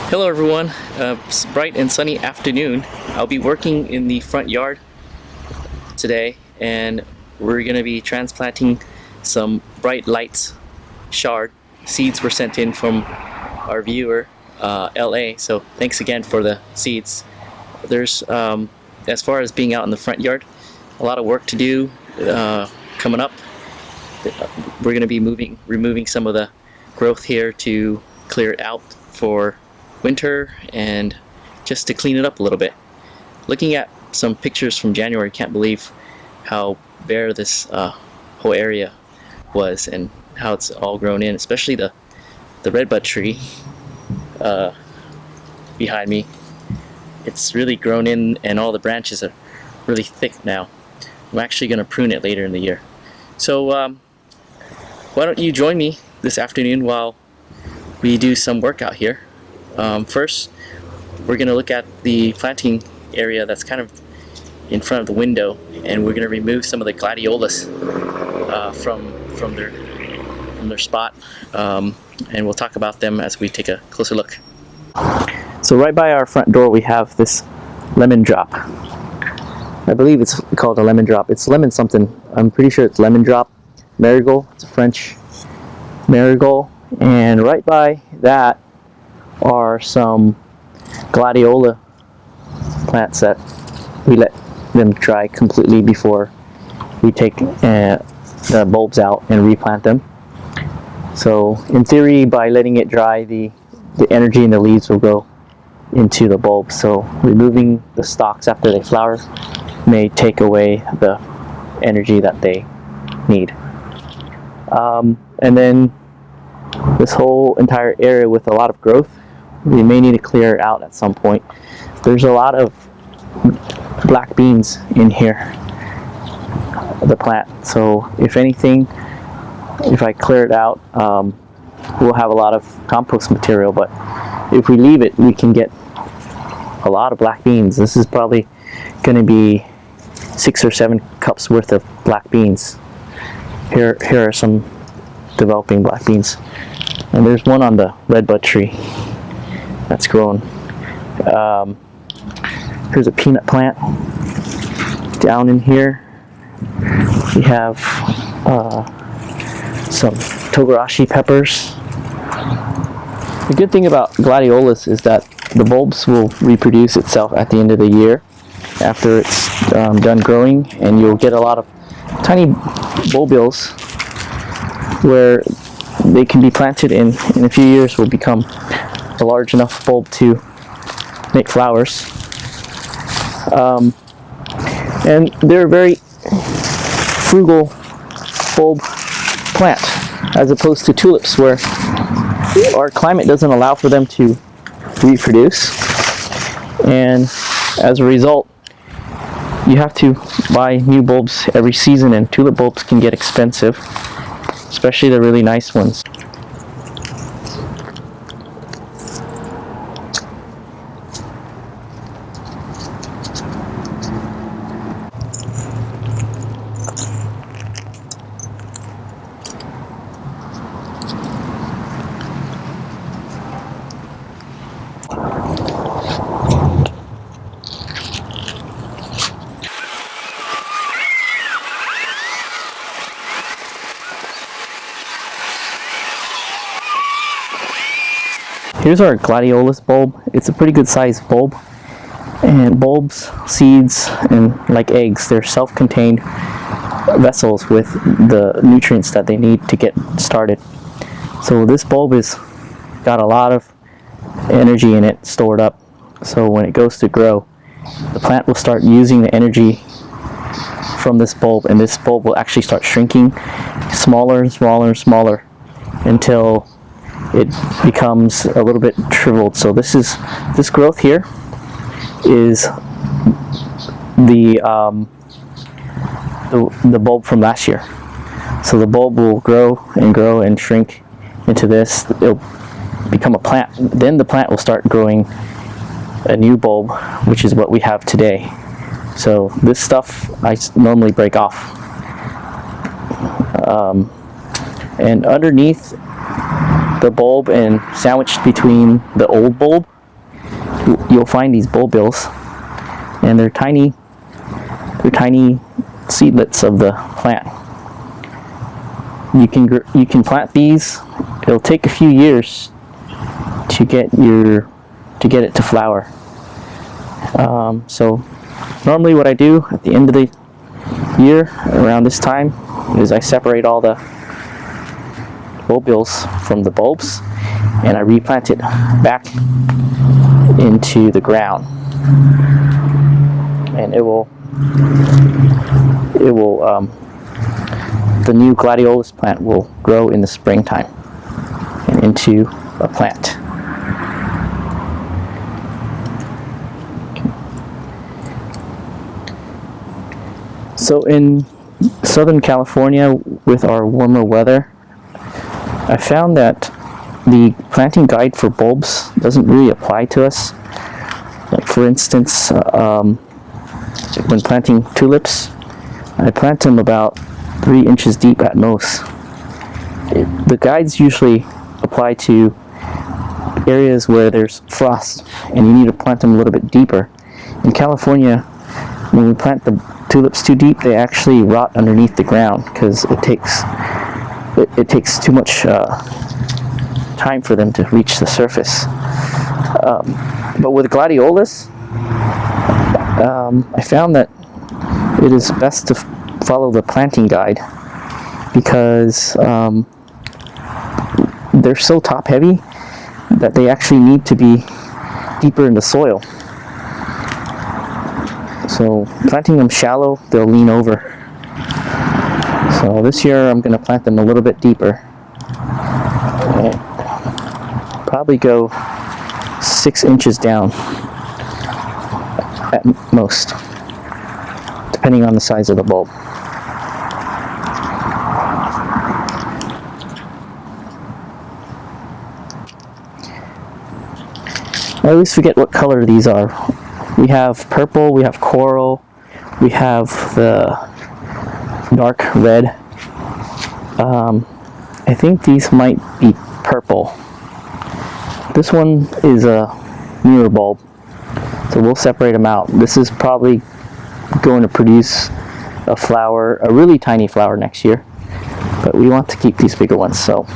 Hello everyone, it's bright and sunny afternoon. I'll be working in the front yard today and we're going to be transplanting some bright lights Chard. Seeds were sent in from our viewer, LA, so thanks again for the seeds. There's, as far as being out in the front yard, a lot of work to do coming up. We're going to be removing some of the growth here to clear it out for winter and just to clean it up a little bit. Looking at some pictures from January, can't believe how bare this whole area was and how it's all grown in, especially the redbud tree behind me. It's really grown in and all the branches are really thick now. I'm actually going to prune it later in the year. So why don't you join me this afternoon while we do some work out here. First, we're going to look at the planting area that's kind of in front of the window, and we're going to remove some of the Gladiolus from their spot, and we'll talk about them as we take a closer look. So right by our front door we have this lemon drop. I believe it's called a lemon drop. It's lemon something. I'm pretty sure it's lemon drop marigold. It's a French marigold, and right by that are some Gladiolus plants that we let them dry completely before we take the bulbs out and replant them. So in theory, by letting it dry, the energy in the leaves will go into the bulb. So removing the stalks after they flower may take away the energy that they need. And then this whole entire area with a lot of growth, we may need to clear it out at some point. There's a lot of black beans in here, the plant. So if anything, if I clear it out, we'll have a lot of compost material. But if we leave it, we can get a lot of black beans. This is probably going to be 6 or 7 cups worth of black beans. Here are some developing black beans. And there's one on the redbud tree that's growing. Here's a peanut plant. Down in here we have some togarashi peppers. The good thing about Gladiolus is that the bulbs will reproduce itself at the end of the year after it's done growing, and you'll get a lot of tiny bulbils where they can be planted in a few years will become a large enough bulb to make flowers. And they're a very frugal bulb plant as opposed to tulips, where our climate doesn't allow for them to reproduce, and as a result you have to buy new bulbs every season, and tulip bulbs can get expensive, especially the really nice ones. Here's our Gladiolus bulb. It's a pretty good sized bulb. And bulbs, seeds, and like eggs, they're self-contained vessels with the nutrients that they need to get started. So this bulb has got a lot of energy in it stored up. So when it goes to grow, the plant will start using the energy from this bulb, and this bulb will actually start shrinking smaller and smaller and smaller until it becomes a little bit shriveled. So this growth here is the bulb from last year. So the bulb will grow and shrink into this. It'll become a plant. Then the plant will start growing a new bulb, which is what we have today. So this stuff I normally break off. And underneath the bulb and sandwiched between the old bulb you'll find these bulbils, and they're tiny seedlets of the plant. You can plant these. It'll take a few years to get it to flower. So normally what I do at the end of the year around this time is I separate all the bulbils from the bulbs, and I replant it back into the ground, and the new Gladiolus plant will grow in the springtime and into a plant. So in Southern California, with our warmer weather, I found that the planting guide for bulbs doesn't really apply to us. Like for instance, when planting tulips, I plant them about 3 inches deep at most. The guides usually apply to areas where there's frost and you need to plant them a little bit deeper. In California, when we plant the tulips too deep, they actually rot underneath the ground because it takes too much time for them to reach the surface. But with Gladiolus, I found that it is best to follow the planting guide because they're so top heavy that they actually need to be deeper in the soil. So planting them shallow, they'll lean over. So this year I'm going to plant them a little bit deeper. And probably go 6 inches down at most, depending on the size of the bulb. I always forget what color these are. We have purple, we have coral, we have the dark red. I think these might be purple. This one is a newer bulb, so we'll separate them out. This is probably going to produce a flower, a really tiny flower next year, but we want to keep these bigger ones. So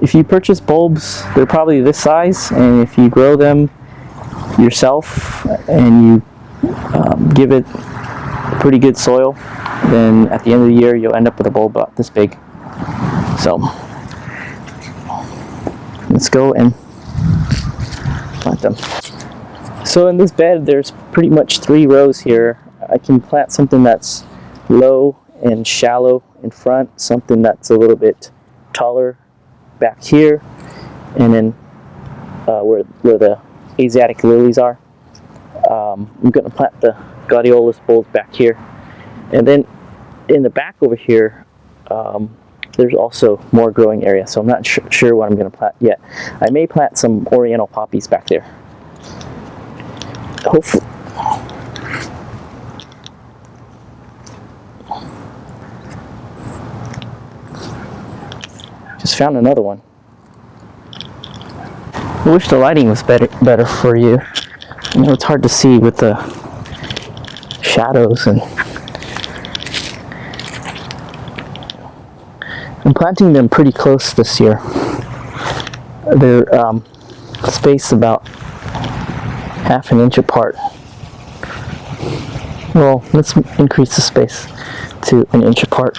if you purchase bulbs, they're probably this size, and if you grow them yourself and you give it pretty good soil, then at the end of the year you'll end up with a bulb about this big. So let's go and plant them. So in this bed there's pretty much 3 rows here. I can plant something that's low and shallow in front, something that's a little bit taller back here, and then where the Asiatic lilies are. I'm going to plant the Gladiolus bulbs back here, and then in the back over here there's also more growing area, so I'm not sure what I'm going to plant yet. I may plant some oriental poppies back there. Hopefully. Just found another one. I wish the lighting was better for you. I know it's hard to see with the shadows, and I'm planting them pretty close this year. They're spaced about 1/2 inch apart. Well, let's increase the space to 1 inch apart.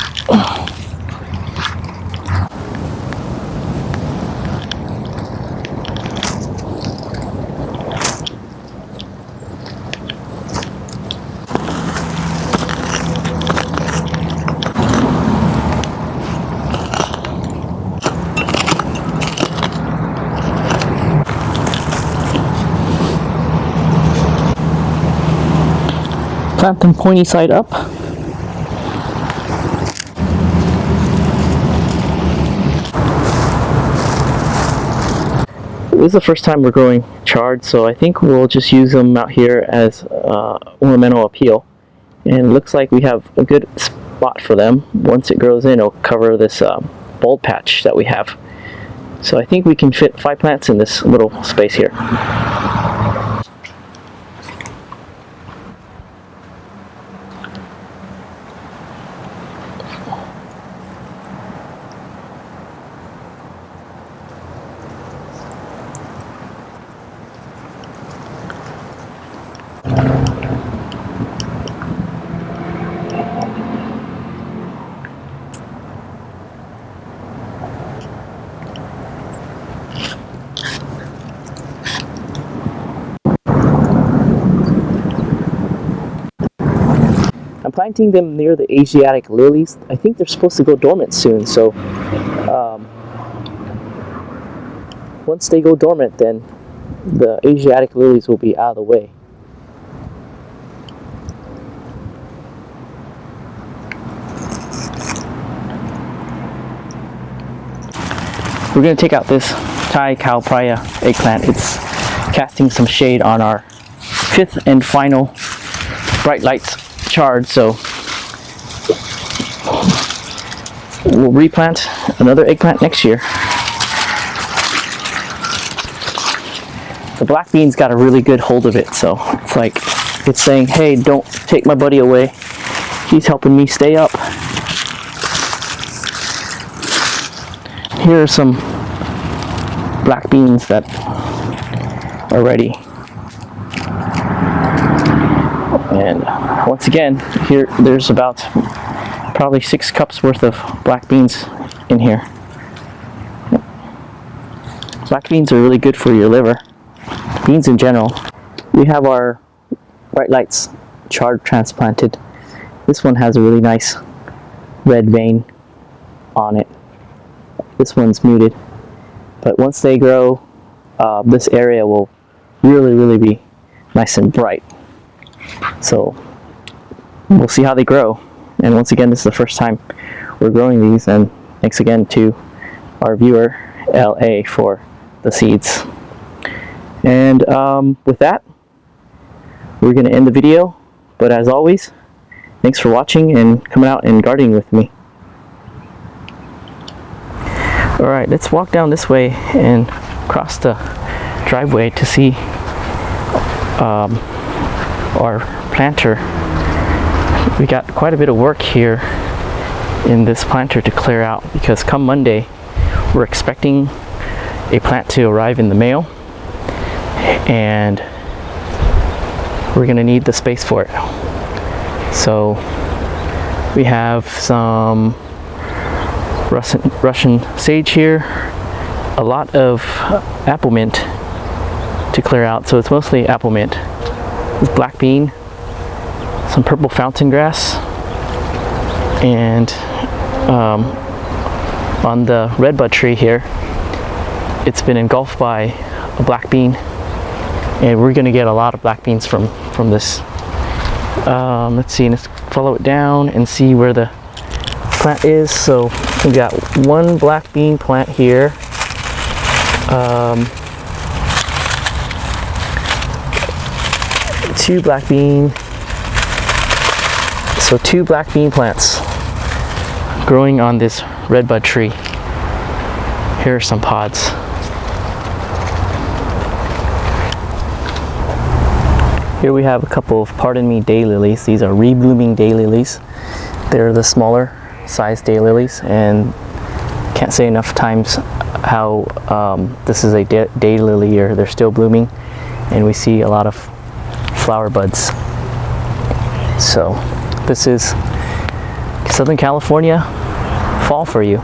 Plant them pointy side up. This is the first time we're growing chard, so I think we'll just use them out here as ornamental appeal. And it looks like we have a good spot for them. Once it grows in, it'll cover this bulb patch that we have. So I think we can fit 5 plants in this little space here. I'm planting them near the Asiatic lilies. I think they're supposed to go dormant soon, so once they go dormant, then the Asiatic lilies will be out of the way. We're going to take out this Thai Cowpria eggplant. It's casting some shade on our 5th and final bright lights chard, so we'll replant another eggplant next year. The black bean's got a really good hold of it, so it's like it's saying, hey, don't take my buddy away. He's helping me stay up. Here are some black beans that are ready. And once again, here there's about probably 6 cups worth of black beans in here. Black beans are really good for your liver. Beans in general. We have our bright lights chard transplanted. This one has a really nice red vein on it. This one's muted. But once they grow, this area will really be nice and bright. So we'll see how they grow. And once again, this is the first time we're growing these, and thanks again to our viewer LA for the seeds. And with that, we're going to end the video. But as always, thanks for watching and coming out and gardening with me. Alright, let's walk down this way and cross the driveway to see our planter. We got quite a bit of work here in this planter to clear out, because come Monday we're expecting a plant to arrive in the mail, and we're going to need the space for it. So we have some Russian sage here, a lot of apple mint to clear out, so it's mostly apple mint. This black bean, some purple fountain grass, and on the redbud tree here, it's been engulfed by a black bean, and we're going to get a lot of black beans from this. Let's see, let's follow it down and see where the plant is. So we got one black bean plant here, two black bean, so 2 black bean plants growing on this redbud tree. Here are some pods. Here we have a couple of pardon me daylilies. These are reblooming daylilies. They're the smaller size daylilies, and can't say enough times how this is a daylily year. They're still blooming, and we see a lot of flower buds. So this is Southern California fall for you.